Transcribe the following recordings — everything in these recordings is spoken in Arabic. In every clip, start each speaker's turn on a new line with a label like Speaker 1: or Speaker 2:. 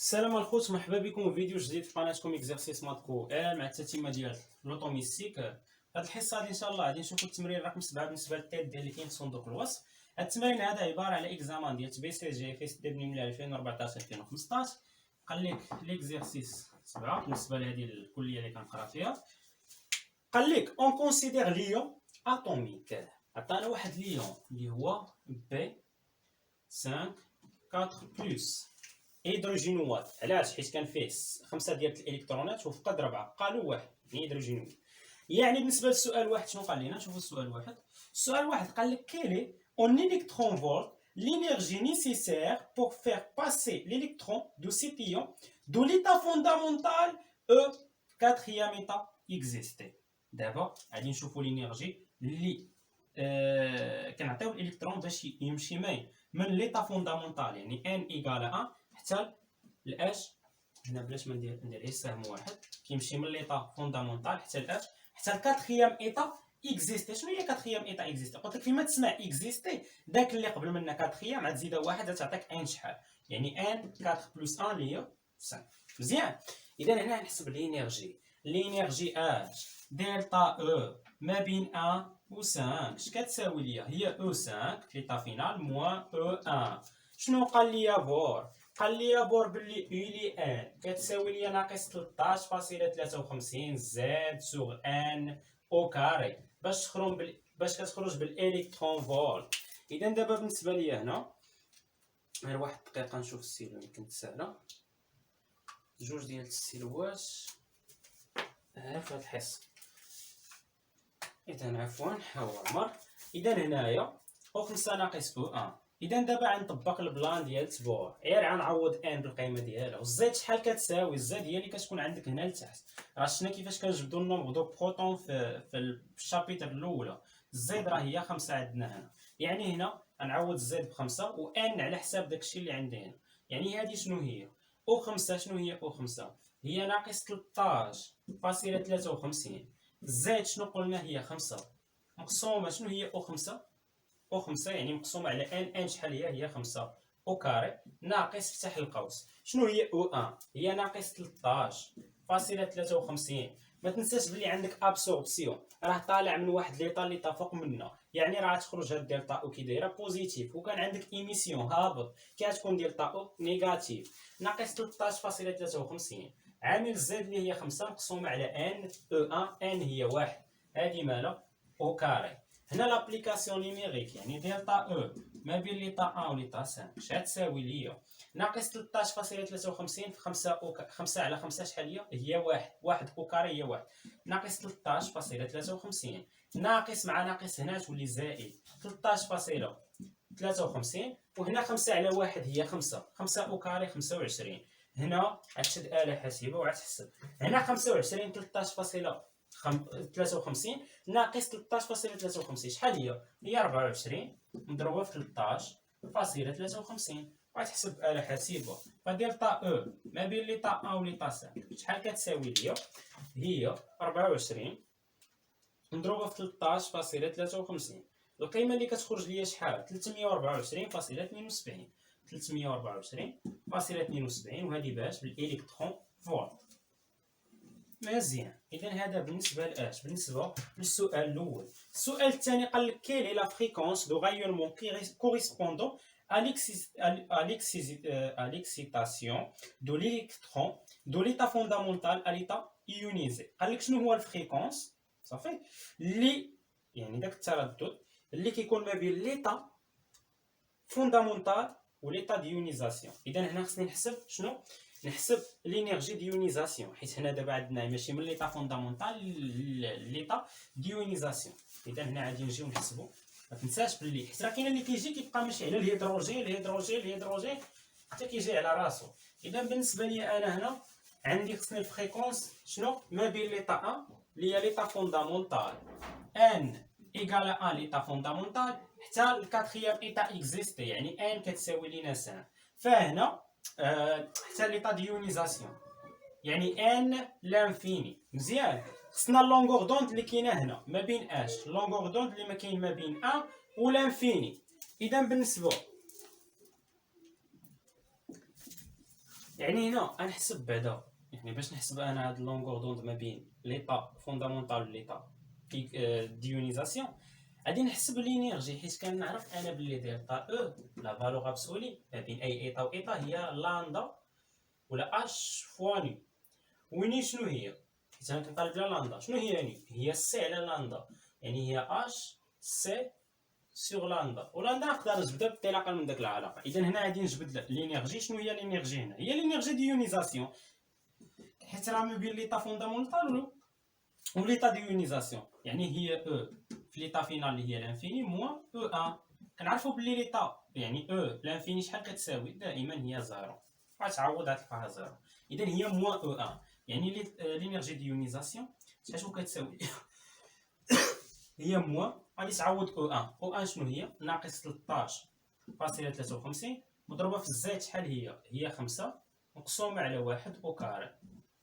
Speaker 1: السلام الخوت، مرحبا بكم في فيديو جديد في قناتكم اكزرسيس ماتكو مع التتمه ديال لوطوميستيك. هاد الحصه هادي ان شاء الله غادي نشوفوا التمرين رقم 7 بالنسبه للتيب ديال اللي كاين في صندوق الوصف. هاد التمرين هذا عباره على اكزامان ديال تبي سي جي في سي من 2014 2015. قال لك ليكزرسيس 7 بالنسبه لهذه الكليه اللي كنقرا فيها. قال لك اون كونسيدير ليون اتوميك. عطانا واحد ليون اللي هو بي 5 4 بلس هيدروجينوات. علاش؟ حيت كان فيه 5 ديال الالكترونات وفقد 4 قالوا واحد هيدروجينو. يعني بالنسبه للسؤال واحد شنو قال لنا؟ نشوفوا السؤال واحد. السؤال واحد قال لك كيلي اون الكترون فولت l'énergie nécessaire pour faire passer l'électron de cet ion de l'état fondamental E quatrième état existé. دابا غادي نشوفوا الانرجي اللي كنعطيو الالكترون باش يمشي من ليتا فوندامونتال يعني ان ايكال 1 حتى الاش. هنا بلاش ما ندير سهم واحد كيمشي من ليطا فوندامونتال حتى الاش حتى الكاتريام ايطا اكزيستي. شنو هي كاتريام ايطا اكزيستي؟ قلت لك فيما تسمع اكزيستي داك اللي قبل منها كاتريام عاد تزيدها واحد تعطيك ان شحال، يعني ان 4 بلس 1 اللي هي 5. مزيان. اذا هنا نحسب الانرجي اش دلتا او ما بين 1 و 5 اش كتساوي ليا؟ هي او 5 ليطا فينال موان او 1. شنو قال ليا فور؟ قال لي بور بلي يلي ان كتساوي ليا ناقص 13.53 زد سوغ ان او كاري باش كتخرج بالالكترون فولت. اذا دابا بالنسبه ليا هنا غير واحد الدقيقه نشوف السيلو يمكن تسهله. جوج ديال السيلوات في هاد الحصه. اذا عفوا هو عمر. اذا هنايا او 5 ناقص او 1. اذا دابا غنطبق البلان ديال تبور، غير غنعوض ان بالقيمه ديالها. والزيد شحال كتساوي؟ الزيد هي اللي كتكون عندك هنا لتحت. راه شفنا كيفاش كنجبدوا النومبر دو بروتون في الشابيتر الاولى. الزيد راه هي 5 عندنا هنا، يعني هنا غنعوض الزيد ب5 وان على حساب داكشي اللي عندي هنا. يعني هذه شنو هي؟ او 5. شنو هي او 5؟ هي ناقص 13.53. الزيد شنو قلنا؟ هي 5 مقسومه شنو هي او 5؟ او 5 يعني مقسومه على ان شحال هي 5 او كاري ناقص فتح القوس. شنو هي او 1؟ هي ناقص 13.53. ما تنساش بلي عندك ابسوربسيون راه طالع من واحد ليطا اللي طافق منه، يعني راه تخرج هاد دلتا او كي دايره بوزيتيف، وكان عندك ايميسيون هابط كتكون دلتا او نيجاتيف ناقص 13.53 عامل زد اللي هي 5 مقسومه على ان او 1 ان هي 1. هادي مالها او كاري. هنا لابليكاسيون نيميريك يعني دلتا او ما بين ليطا 1 و ليطا 5 شحال تساوي ليا؟ ناقص 13.53 في 5 على 5 شحال هي 1 او كاري هي 1 ناقص 13.53 ناقص مع ناقص هنا تولي زائد 13.53 وهنا 5 على 1 هي 5 او كاري 25. هنا غتشد آلة حاسبة وغتحسب هنا 25 13.53 ناقص 13.53 شحال هي 24 مضروبه في 13.53 وغتحسب بآلة حاسبة. فدلتا او ما بين ليطا 1 و ليطا 5 شحال كتساوي ليا؟ هي 24 مضروبه في 13.53. القيمه اللي كتخرج ليا شحال؟ 324.72 وهذه باش بالالكترون فولت. مزيان. اذا هذا بالنسبه لاش؟ بالنسبه للسؤال الاول. السؤال الثاني قال لك كيل هي لا فريكونس دو رايونمون كوريسبوندون à l'excitation de l'électron de l'état fondamental à l'état ionisé. قال لك شنو هو الفريكونس صافي اللي يعني داك التردد اللي كيكون ما بين ليتا فوندامونتال و ليتا ديونيزاسيون. اذا هنا خصني نحسب شنو؟ نحسب لينيرجي ديونيزاسيون، حيت هنا دابا عندنا ماشي من ليطا فوندامونتال ليطا ديونيزاسيون. اذا هنا غادي نجيو نحسبوا. ما تنساش بلي حيت راه كاين اللي كيجي كيبقى ماشي على الهيدروجين حتى كيجي على راسو. اذا بالنسبه لي انا هنا عندي خصني الفريكونس شنو ما بين ليطا 1 اللي هي ليطا فوندامونتال ان ايكال 1 ليطا فوندامونتال حتى الكاتريام ايطا اكزيستي يعني ان كتساوي لينا 5. فهنا حتى ليطا ديونيزاسيون يعني ان لانفيني. مزيان. خصنا اللونغور دوند اللي كاينه هنا ما بين اش؟ اللونغور دوند اللي ما كاين ما بين 1 و لانفيني. اذا بالنسبه يعني هنا غنحسب بعدا، يعني باش نحسب انا هاد لونغور دوند ما بين ليطا فوندامونتال و ليطا ديونيزاسيون، غادي نحسب لينيرجي، حيت كنعرف انا بلي دلتا او لا فالور ابسولي ما بين اي ايطا و ايطا هي لاندا ولا اش فوا ني. ويني شنو هي؟ حيت انا كنطالب على لاندا، شنو هي ني؟ هي سي على لاندا، يعني هي اش سي سيغ لاندا، ولاندا نقدر نجبدها بالانطلاقا من داك العلاقه. اذا هنا غادي نجبد لينيرجي. شنو هي لينيرجي هنا؟ هي لينيرجي ديونيزاسيون، حيت راه ما بين ليطا فوندامونتال و ليطا ديونيزاسيون، يعني هي او في ليطا فينال اللي هي لانفيني موان او ان. كنعرفوا بلي ليطا يعني او لانفيني شحال كتساوي؟ دائما هي زيرو، غتعوض غتلقاها زيرو. اذا هي موان او ان، يعني لينيرجي ديونيزاسيون شحال كتساوي؟ هي موان، غادي تعوض او ان. او ان شنو هي؟ ناقص 13.53 مضروبه في الزائد شحال هي 5 مقسومه على 1 او كاري.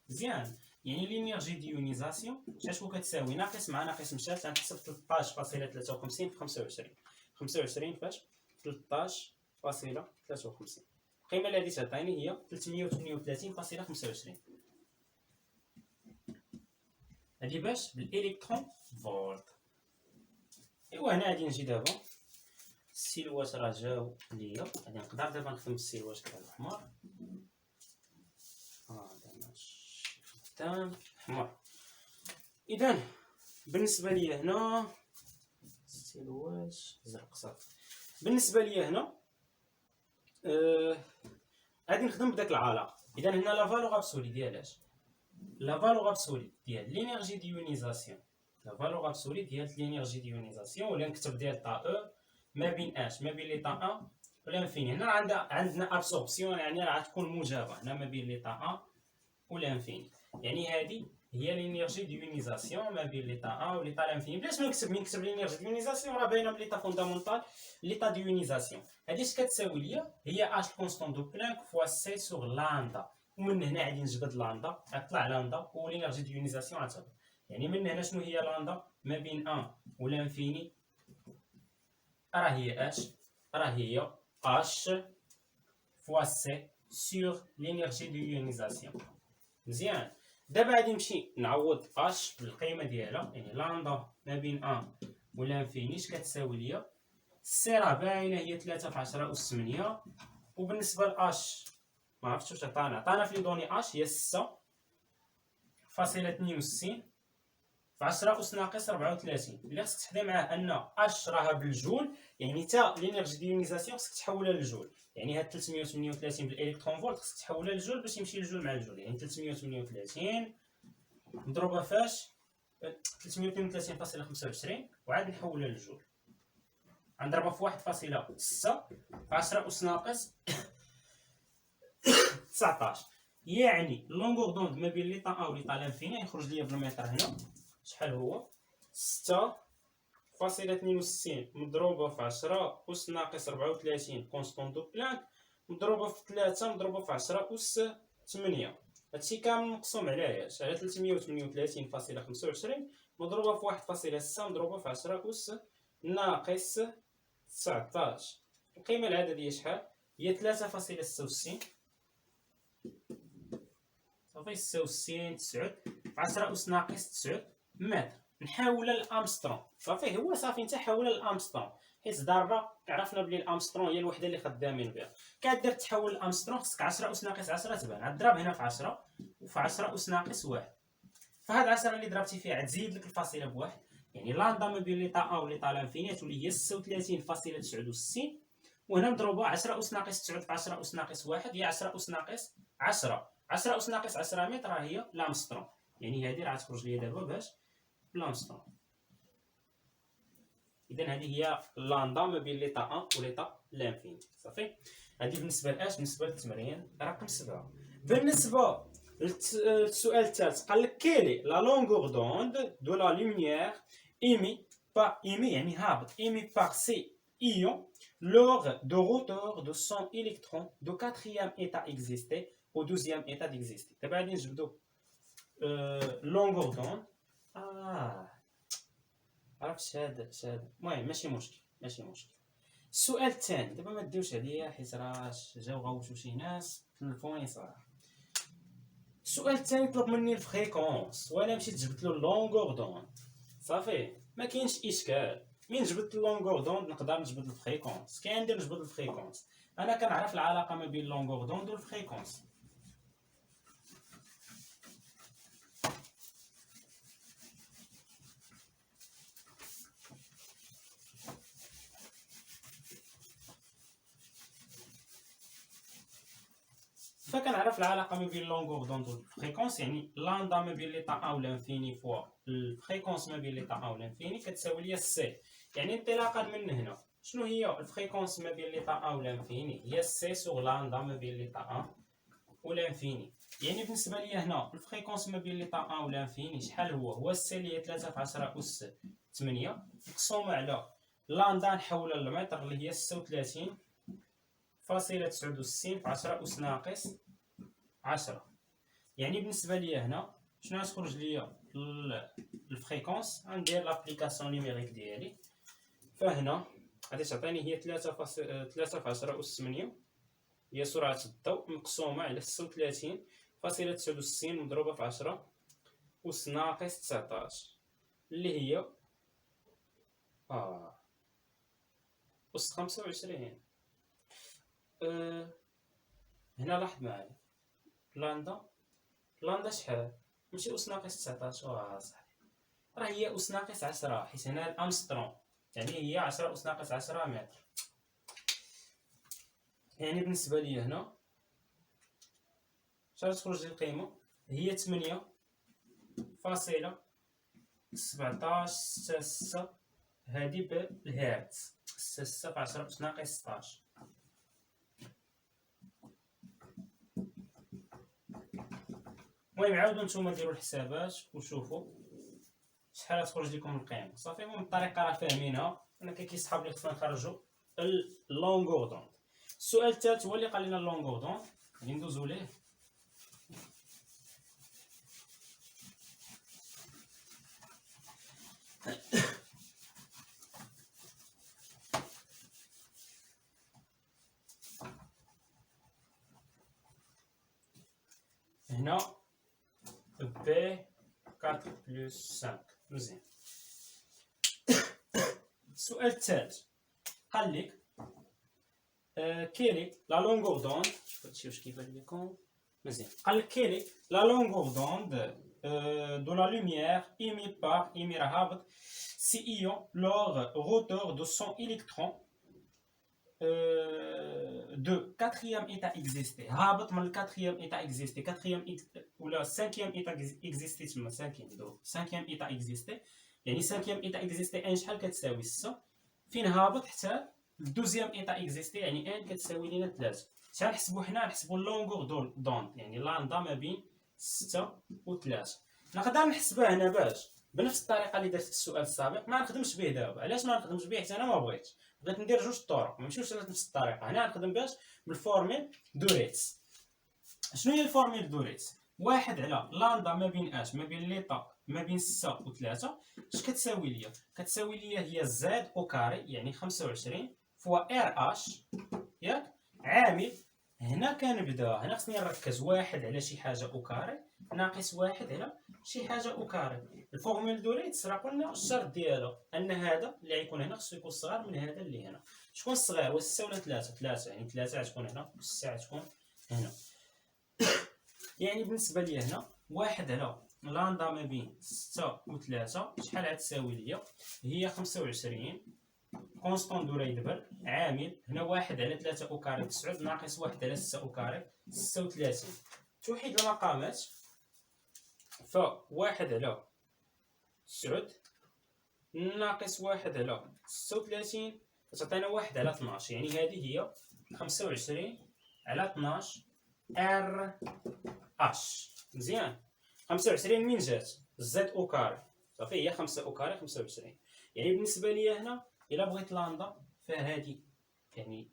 Speaker 1: مزيان، يعني لينيرجي ديونيزاسيون شحال كتساوي؟ ناقص مع ناقص مشات، غنحسب 13.53 في 25. 25 فاش 13.53، القيمه اللي غادي تعطيني هي 338.25. هادي باش بالالكترون فولت. ايوا هنا غادي نجي دابا السيلوات راه جاو ليا، غادي نقدر دابا نخدم السيلوات كحل الاحمر. هذا ماشي قدام احمر. اذا بالنسبه ليا هنا السيلوات زرق صافي. بالنسبه ليا هنا غادي نخدم بداك العلاقه. اذا هنا لا فالور ابسولي ديال اش؟ لا فالور ابسولي ديال لينيرجي ديونيزاسيون، لا فالور ابسولي ديال لينيرجي ديونيزاسيون، ولا نكتب ديال طا او ما بين اش؟ ما بين لي طا 1 و لانفيني. هنا عندنا ابسوربسيون، يعني راه غتكون موجبه هنا ما بين لي طا 1 و لانفيني، يعني هذه هي لينيرجي ديونيزاسيون ما بين ليطا 1 و ليطا لانفيني. بلاش ما نكتب لينيرجي ديونيزاسيون، راه باينه بليطا فوندامونتال ليطا ديونيزاسيون. هذه اش كتساوي ليا؟ هي اش كونستون دو بلانك فوا سي سوغ لاندا. ومن هنا غادي نجبد لاندا، غطلع لاندا ولينيرجي ديونيزاسيون غتهبط. يعني من هنا شنو هي لاندا ما بين 1 و لانفيني؟ راه هي اش؟ راه هي اش فوا سي سوغ لينيرجي ديونيزاسيون. مزيان، دابا غادي نمشي نعوض اش بالقيمه ديالها، يعني لاندا ما بين 1 و لانفيني اش كتساوي ليا؟ سي راه باينه هي 3 في 10 أس 8. وبالنسبه لاش ما عرفتش واش عطانا في لي دوني اش هي 6.62 في 10 أس ناقص 34. اللي خصك تحدي معاه ان اش راها بالجول، يعني حتى لينيرجي ديونيزاسيون خصك تحولها للجول. يعني هاد 338 بالالكترون فولت خصك تحولها للجول باش يمشي الجول مع الجول، يعني 338 مضروبه فاش 332.25 وعاد نحولها للجول، غنضربها في 1.6 في 10 أس ناقص 19. يعني لونغور دوند ما بين ليطا ا و ليطا لانفيني يخرج ليا بالمتر هنا شحال هو؟ 6.62 مضروبه في 10 أس ناقص 34 كونستون دو بلانك مضروبه في 3 مضروبه في 10 أس 8. هادشي كامل مقسوم على اش؟ على 338.25 مضروبه في 1.6 مضروبه في 10 أس ناقص 19. القيمه العدديه شحال؟ هي 3.66 صافي 66 9 في 10 أس ناقص 9 متر. نحاولها للامسترون صافي، هو صافي انت حاولها للامسترون، حيت ضربه عرفنا بلي الامسترون هي الوحده اللي خدامين بها. كدير تحول للامسترون خصك 10 أس ناقص 10 تبان، غضرب هنا في 10 وفي 10 أس ناقص 1. فهاد 10 اللي ضربتي فيها تزيد لك الفاصله بواحد، يعني لاندا ما بين ليطا ا و ليطا لانفيني تولي هي 36.69، وهنا مضروبه 10 أس ناقص 9 في 10 أس ناقص 1 هي 10 أس ناقص 10. 10 أس ناقص 10 متر راه هي لامسترون، يعني هذه راه تخرج ليا دابا باش لامسترون. اذا هذه هي لاندا ما بين ليطا 1 و ليطا لانفيني صافي. هذه بالنسبه لاش؟ بالنسبه للتمرين رقم 7. بالنسبه للسؤال الثالث قال لك كيلي لا لونغور دوند دو لا لوميير ايمي يعني هابط ايمي بار سي ايون lors de retour de son électron de quatrième état existé au deuxième état d'exister. دابا غادي نجبدو لونغور دوند. عرفت هذا المهم ماشي مشكل. السؤال الثاني دابا ما ديوش عليا حيت راه جاو غاوتو شي ناس تلفوني صراحه. السؤال الثاني طلب مني الفريكونس وانا مشيت جبت له اللونغور دوند. صافي ما كاينش اشكال، من جبت اللونغور دوند نقدر نجبد الفريكونس. كي ندير نجبد الفريكونس انا كنعرف العلاقه ما بين اللونغور دوند والفريكونس. فكنعرف العلاقه ما بين لونغور دوند والفريكونس، يعني لاندا ما بين ليطا ا و لانفيني فوا الفريكونس ما بين ليطا ا و لانفيني كتساوي ليا سي. يعني انطلاقا من هنا شنو هي الفريكونس ما بين ليطا ا و لانفيني؟ هي سي سوغ لاندا ما بين ليطا ا و لانفيني. يعني بالنسبه ليا هنا الفريكونس ما بين ليطا ا و لانفيني شحال هو السي اللي هي 3 في 10 اس 8 مقسومه على لاندا نحولها للمتر اللي هي 36 فاصلة 69 في 10 أس ناقص 10. يعني بالنسبة ليا هنا شنو غتخرج ليا الفريكونس؟ غندير لابليكاسيون نيميريك ديالي. فهنا غادي تعطيني هي 3 في 10 أس 8 هي سرعة الضوء مقسومة على 36 فاصلة 69 مضروبة في 10 أس ناقص 19 اللي هي أس 25. هنا لاحظ معايا لاندا شحال؟ ماشي أس ناقص 19 صاحبي، راه هي أس ناقص 10 حيت هنا الأمسترون يعني هي 10 أس ناقص 10 متر. يعني بالنسبة ليا هنا شحال تخرج لي القيمة؟ هي 8 فاصلة 17 6 هادي بالهرتز 6 في 10 أس ناقص 16. المهم عاودوا نتوما ديروا الحسابات وشوفوا شحال تخرج لكم القيمه. صافي المهم الطريقه راه فاهمينها، انا كيصحاب لي خصنا نخرجوا اللونغور دوند. السؤال الثالث هو اللي قال لنا اللونغور دوند، غادي ندوزو ليه. هنا بي 4 بلس 5 مزيان. السؤال الثالث قال لك كيلي لا لونغور دوند، شوف هادشي واش كيبان لكم مزيان. قال لك كيلي لا لونغور دوند de la lumière émise par هابط سي ايون lors rotor de son électron de quatrième état existé. هابط من الكاتريام état existé، quatrième ولا cinquième état existé تما cinquième état existé. يعني cinquième état existé ان شحال كتساوي 6 فين هابط حتى الدوزيام ايتا اكزيستي يعني ان كتساوي لينا 3. شحال نحسبوا حنا؟ نحسبوا اللونغور دوند يعني لاندا ما بين 6 و 3. نقدر نحسبها هنا باش بنفس الطريقه اللي درت في السؤال السابق. ما نخدمش به دابا. علاش ما نخدمش به؟ حيت انا ما بغيتش، بغيت ندير جوج طرق ما نمشيوش نفس الطريقه. هنا نخدم باش بالفورميل دوريتس. شنو هي الفورميل دوريتس؟ واحد على لاندا ما بين اش ما بين ليطا ما بين 6 و 3 اش كتساوي ليا؟ كتساوي ليا هي زد او كاري يعني 25 فوا ار اش ياك عامل. هنا كنبدا هنا خصني نركز واحد على شي حاجه او كاري ناقص واحد على شي حاجه او كاري. الفورميل دوريتس راه قلنا الشرط ديالو ان هذا اللي غيكون هنا خصو يكون صغار من هذا اللي هنا. شكون الصغير؟ واش 6 ولا 3؟ 3 يعني 3 غتكون هنا و 6 غتكون هنا. يعني بالنسبه لي هنا واحد على لاندا ما بين 6 و 3 شحال غتساوي ليا؟ هي 25 كونستون دو ريدبل عامل هنا واحد على 3 او كاري 9 ناقص واحد على 6 او كاري 36. توحيد المقامات فواحد على 9 ناقص واحد على 36 كتعطينا واحد على 12. يعني هذه هي 25 على 12 ار اش. مزيان. 25 من جات زد او كاري صافي هي 5 او كاري 25. يعني بالنسبه لي هنا الا بغيت لاندا فهادي يعني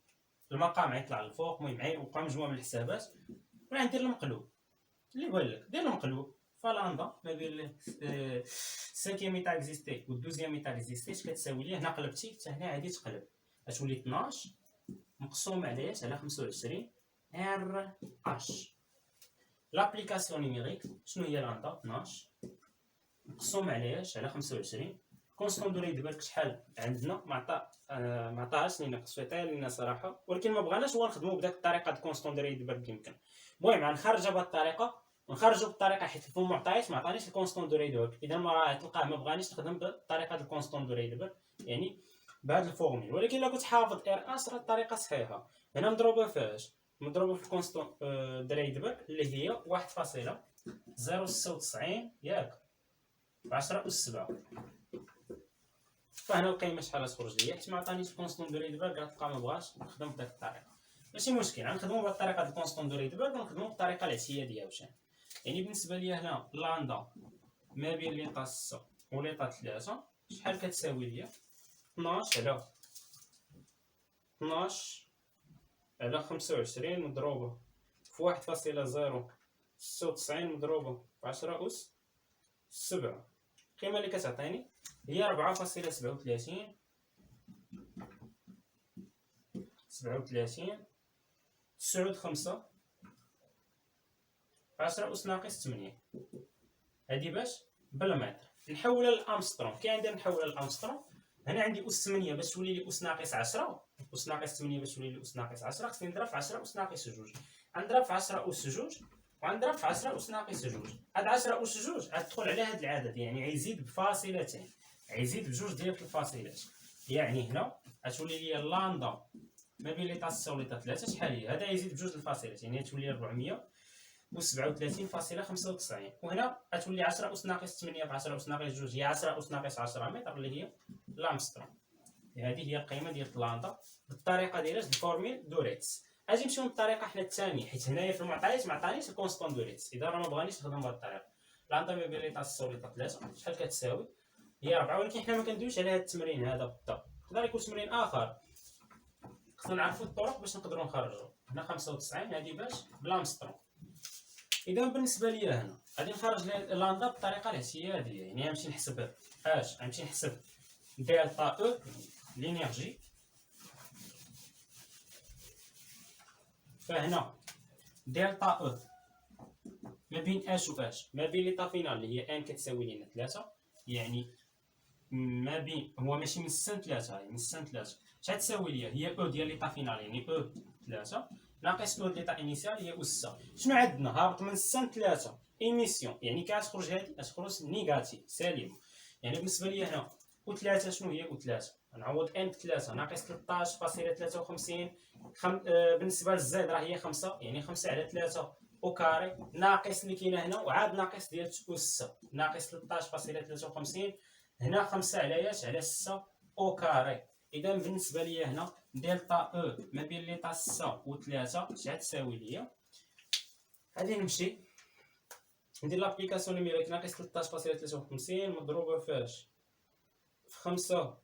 Speaker 1: المقام غيطلع للفوق. المهم غيوقع مجموعه من الحسابات وانا ندير المقلوب اللي بان لك. دير المقلوب فلاندا ما بين السانكيام ايتا اكزيستي و الدوزيام ايتا اكزيستي اش كتساوي ليه؟ هنا قلبتي حتى هنا غادي تقلب غتولي 12 مقسوم على اش؟ على 25 ار اش. لابليكاسيون نيميريك شنو هي لاندا؟ 12 مقسوم على اش؟ على 25. كونستون دو ريدبرغ شحال عندنا؟ ما عطاهاش لينا، خصو يعطيها لينا صراحه، ولكن ما بغاناش هو نخدمو بداك الطريقه د كونستون دو ريدبرغ يمكن. المهم غنخرجها بهاد الطريقه ونخرجو بالطريقه حيت في المعطيات ما عطانيش الكونستون دو ريدبرغ، اذا ما راه تلقاه ما بغانيش نخدم بالطريقه د الكونستون دو ريدبرغ يعني بهاد الفورميل. ولكن الا كنت حافظ ار اش راه الطريقه صحيحه. هنا مضروبه فاش؟ مضروبه في الكونستون دو ريدبرغ اللي هي 1.096 ياك ب 10 أس 7. فهنا القيمه شحال غتخرج ليا؟ حيت ما عطانيش الكونستون دو ريدبرغ غتلقى ما بغاش نخدم بداك الطريقه. ماشي مشكل، غنخدمو بهاد الطريقه د الكونستون دو ريدبرغ ونخدمو بالطريقه الاعتياديه واش يعني. بالنسبه ليا هنا لاندا ما بين ليطا 6 وليطا 3 شحال كتساوي ليا؟ 12 على 25 مضروبه في 1.096 مضروبه في 10 أس 7. القيمه اللي كتعطيني هي 4.37 9 5 10 أس ناقص 8. هادي باش بالمتر نحولها للامسترون. كي عندي نحولها للامسترون هنا عندي أس 8 باش تولي لي أس ناقص 10 أس ناقص 8 باش تولي لي أس ناقص 10 خصني نضرب في 10 أس ناقص 2. غنضرب في 10 أس 2 وغنضرب في 10 أس ناقص 2. هاد 10 أس 2 غتدخل على هاد العدد يعني غيزيد بفاصلتين، غيزيد بجوج ديال الفاصلات. يعني هنا غتولي لي لاندا ما بين ليطا 6 وليطا 3 شحال هي؟ هذا يزيد بجوج الفاصلات يعني غتولي 437.95. وهنا غتولي 10 أس ناقص 8 ب 10 أس ناقص 2 هي 10 أس ناقص 10 متر اللي هي لامسترون. هذه هي القيمه ديال لاندا بالطريقه ديال الفورميل دوريتس. اجي نمشيو للطريقه حنا الثانيه حيت هنايا في المعطيات ما عطانيش الكونستون دوريتس، اذا راه ما بغانيش نخدم بهذه الطريقه. لاندا ما بين ليطا 6 وليطا 3 شحال كتساوي؟ هي 4. ولكن حنا ما كندويوش على هذا التمرين هذا بالضبط، يقدر يكون تمرين اخر. خصنا نعرفوا الطرق باش نقدروا نخرجوا. هنا 95 هذه باش بلامسترون. اذا بالنسبه لي هنا غادي نخرج لاندا بالطريقه الاعتياديه يعني غنمشي نحسب اش؟ غنمشي نحسب دلتا او لينيرجي. فهنا دلتا او ما بين اش و اش ما بين ليطا فينال اللي هي ان كتساوي لنا 3 يعني ما بين هو ماشي من السن 3 يعني من السن 3 شحال تساوي ليا؟ هي او ديال ليطا فينال يعني او 3 ناقص او ديال ليطا انيسيال هي اس. شنو عندنا؟ هابط من السن 3 ايميسيون يعني كتخرج هذه كتخرج نيجاتيف سالب. يعني بالنسبه لي هنا او 3 شنو هي؟ او 3 نعوض ان ب 3 ناقص 13.53 بالنسبه للزد راه هي 5 يعني 5 على 3 او كاري ناقص اللي كاينه هنا وعاد ناقص ديال اس ناقص 13.53 هنا 5 على ياش على 6 او كاري. اذا بالنسبه لي هنا دلتا او ما بين ليطا 6 و 3 شحال تساوي ليا؟ غادي نمشي ندير لابليكاسيون نيميريك ناقص 13.53 مضروبه فاش؟ في 5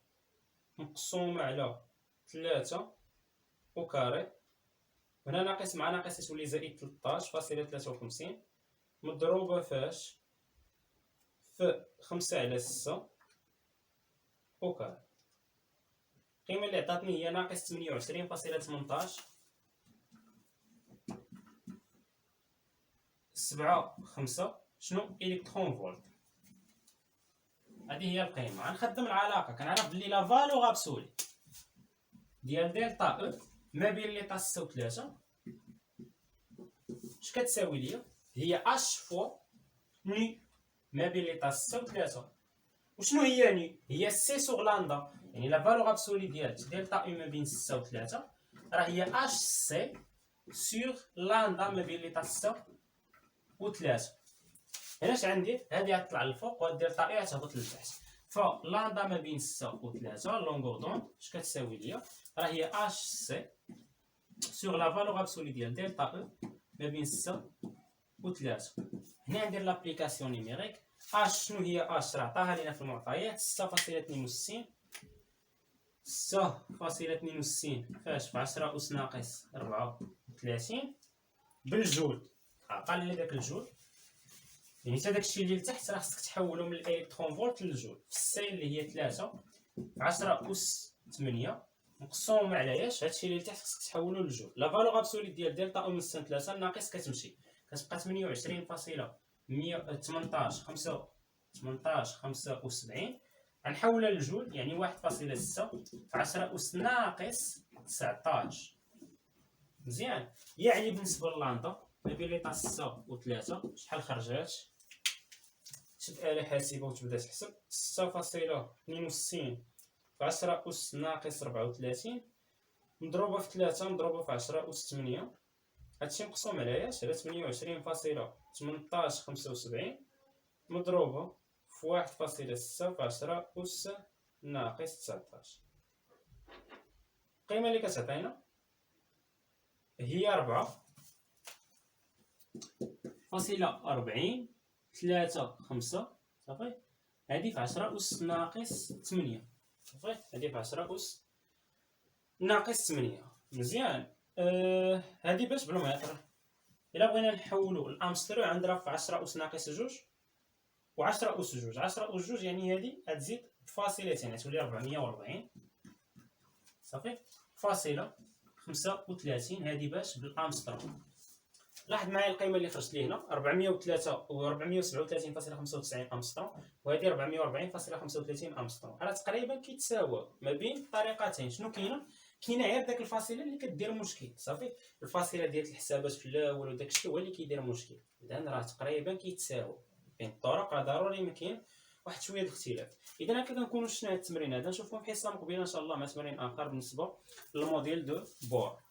Speaker 1: مقسومه على 3 او كاري. هنا ناقص مع ناقص تولي زائد 13.53 مضروبه فاش؟ في 5 على 6 او كاري. القيمه اللي عطاتني هي ناقص 28.18 7 5 شنو؟ الكترون فولت. هذه هي القيمه. غنخدم العلاقه كنعرف بلي لا فالور ابسولي ديال دلتا او ما بين ليطا 6 و 3 اش كتساوي ليا؟ هي اش فوا ني ما بين ليطا 6 و 3. وشنو هي ني؟ هي سي سوغ لاندا يعني لا فالور ابسولي ديال دلتا او ما بين 6 و 3 راه هي اش سي سوغ لاندا ما بين ليطا 6 و 3. هنا اش غندير؟ هادي غتطلع للفوق وهاد دلتا اي غتهبط لتحت. فلاندا ما بين 6 و 3 لونغور دوند اش كتساوي ليا؟ راه هي اش سي سوغ لا فالور ابسولي ديال دلتا او ما بين 6 و 3. هنا ندير لابليكاسيون نيميريك. اش شنو هي اش؟ راه عطاها لينا في المعطيات 6.62 فاش في 10 أس ناقص 34 بالجول. عقل لي داك الجول يعني حتى داكشي اللي لتحت راه خصك تحولو من الالكترون فولت للجول. في السي اللي هي 3 في 10 أس 8 نقسمهم على اش؟ هادشي اللي لتحت خصك تحولو لجول. لا فالور ابسوليت ديال دلتا او سين 3 ناقص كتمشي كتبقى 28.118.75 غنحولها للجول، يعني 1.6 في 10 أس ناقص 19. مزيان. يعني بالنسبه للانطا ما بين لي طا 6 و 3 شحال خرجات؟ شد آلة حاسبة وتبدا تحسب. 6.62 في 10 أس ناقص 34 مضروبة في 3 مضروبة في 10 أس 8. هادشي مقسوم على اش؟ على 28.1875 مضروبة في 1.6 في 10 أس ناقص 19. القيمة اللي كتعطينا هي 4.40 3 5 صافي. هادي في 10 أس ناقص 8 صافي. هادي في 10 أس ناقص 8. مزيان. هادي باش بالمتر. إلا بغينا نحولو الأمستر عندنا في 10 أس ناقص 2 و 10 أس 2. 10 أس 2 يعني هادي غتزيد بفاصلتين غتولي 440 صافي. فاصلة 35 هادي باش بالأمستر. لاحظ معايا القيمة اللي خرجت لي هنا 403 و 437.95 أمستر، وهادي 440.35 أمستر. راه تقريبا كيتساوى ما بين الطريقتين. شنو كاينه غير داك الفاصله اللي كدير مشكل صافي. الفاصله ديال الحسابات في الاول وداك الشيء هو اللي كيدير مشكل. اذا راه تقريبا كيتساوى بين الطرق. راه ضروري ما كاين واحد شويه د الاختلاف. اذا هكا كنكونوا شفنا هاد التمرين هذا. نشوفكم في حصه مقبله ان شاء الله مع تمرين اخر بالنسبه للموديل دو بور.